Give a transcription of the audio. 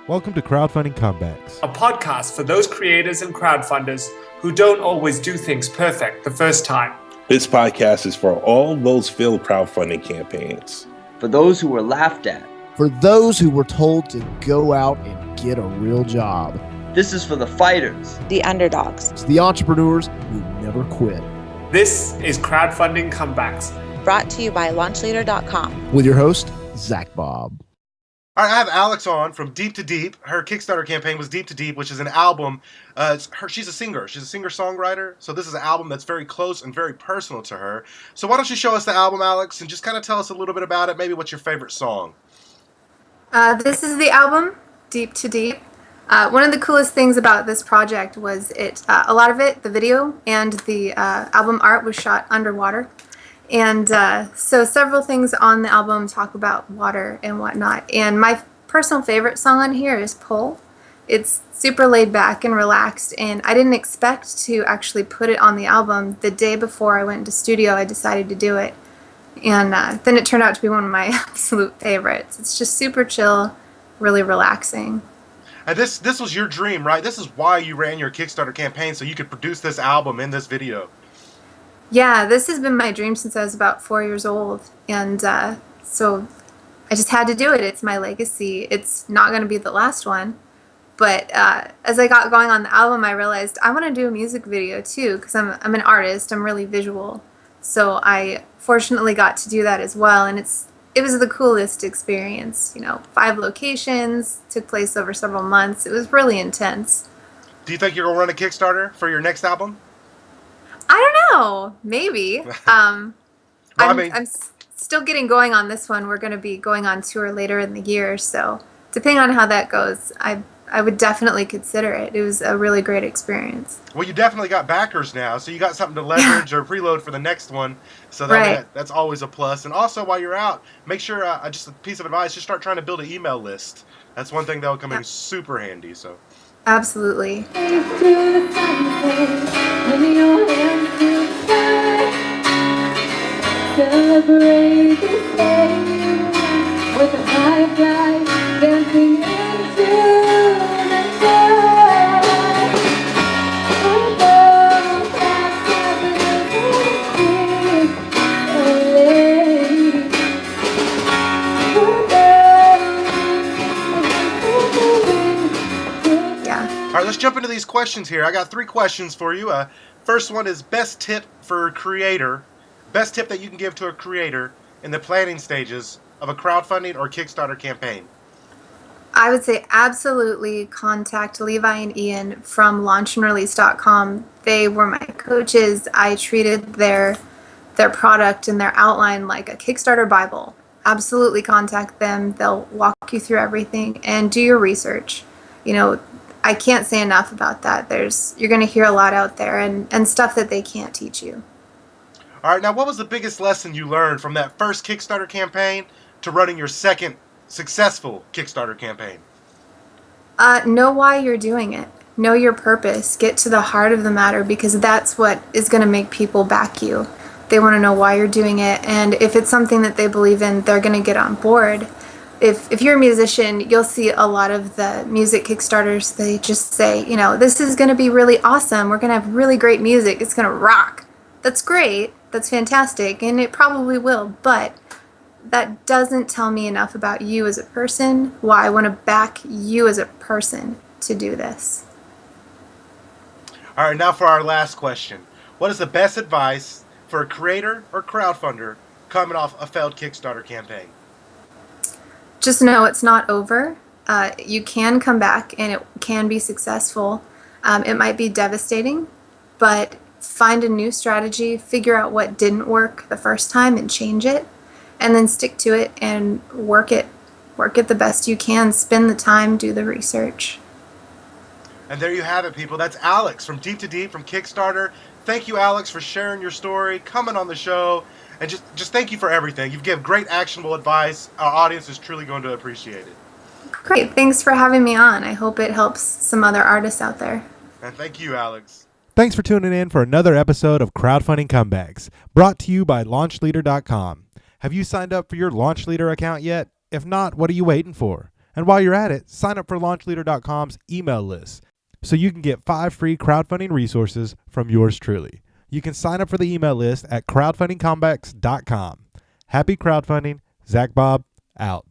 Welcome to Crowdfunding Comebacks, a podcast for those creators and crowdfunders who don't always do things perfect the first time. This podcast is for all those failed crowdfunding campaigns. For those who were laughed at. For those who were told to go out and get a real job. This is for the fighters. The underdogs. It's the entrepreneurs who never quit. This is Crowdfunding Comebacks. Brought to you by LaunchLeader.com. With your host, ZacBob. All right, I have Alex on from Deep to Deep. Her Kickstarter campaign was Deep to Deep, which is an album. She's a singer. She's a singer-songwriter. So this is an album that's very close and very personal to her. So why don't you show us the album, Alex, and just kind of tell us a little bit about it. Maybe what's your favorite song? This is the album, Deep to Deep. One of the coolest things about this project was a lot of it, the video and the album art, was shot underwater. And so several things on the album talk about water and whatnot. And my personal favorite song on here is Pull. It's super laid back and relaxed, and I didn't expect to actually put it on the album. The day before I went into studio, I decided to do it. And then it turned out to be one of my absolute favorites. It's just super chill, really relaxing. And this was your dream, right? This is why you ran your Kickstarter campaign, so you could produce this album in this video. Yeah, this has been my dream since I was about 4 years old, and so I just had to do it. It's my legacy. It's not going to be the last one, but as I got going on the album, I realized I want to do a music video too, because I'm an artist. I'm really visual, so I fortunately got to do that as well, and it was the coolest experience. 5 locations, took place over several months. It was really intense. Do you think you're going to run a Kickstarter for your next album? I don't know. Maybe. I'm still getting going on this one. We're going to be going on tour later in the year, so depending on how that goes, I would definitely consider it. It was a really great experience. Well, you definitely got backers now, so you got something to leverage or preload for the next one. So that's always a plus. And also, while you're out, make sure, just a piece of advice, just start trying to build an email list. That's one thing that will come in super handy. So. Absolutely. Celebrate this day with a high fly dancing into the sky. All right, let's jump into these questions here. I got 3 questions for you. First one is best tip for a creator. Best tip that you can give to a creator in the planning stages of a crowdfunding or Kickstarter campaign. I would say absolutely contact Levi and Ian from LaunchLeader.com. They were my coaches. I treated their product and their outline like a Kickstarter Bible. Absolutely contact them. They'll walk you through everything and do your research. I can't say enough about that. You're going to hear a lot out there and stuff that they can't teach you. All right, now what was the biggest lesson you learned from that first Kickstarter campaign to running your second successful Kickstarter campaign? Know why you're doing it. Know your purpose. Get to the heart of the matter, because that's what is going to make people back you. They want to know why you're doing it, and if it's something that they believe in, they're going to get on board. If you're a musician, you'll see a lot of the music Kickstarters, they just say, this is going to be really awesome. We're going to have really great music. It's going to rock. That's great. That's fantastic. And it probably will. But that doesn't tell me enough about you as a person, why I want to back you as a person to do this. All right, now for our last question. What is the best advice for a creator or crowdfunder coming off a failed Kickstarter campaign? Just know it's not over. You can come back and it can be successful. It might be devastating, but find a new strategy, figure out what didn't work the first time and change it, and then stick to it and work it the best you can. Spend the time, do the research. And there you have it, people. That's Alex from Deep to Deep from Kickstarter. Thank you, Alex, for sharing your story, coming on the show. And just thank you for everything. You've given great actionable advice. Our audience is truly going to appreciate it. Great. Thanks for having me on. I hope it helps some other artists out there. And thank you, Alex. Thanks for tuning in for another episode of Crowdfunding Comebacks, brought to you by LaunchLeader.com. Have you signed up for your LaunchLeader account yet? If not, what are you waiting for? And while you're at it, sign up for LaunchLeader.com's email list so you can get 5 free crowdfunding resources from yours truly. You can sign up for the email list at crowdfundingcomebacks.com. Happy crowdfunding. ZacBob, out.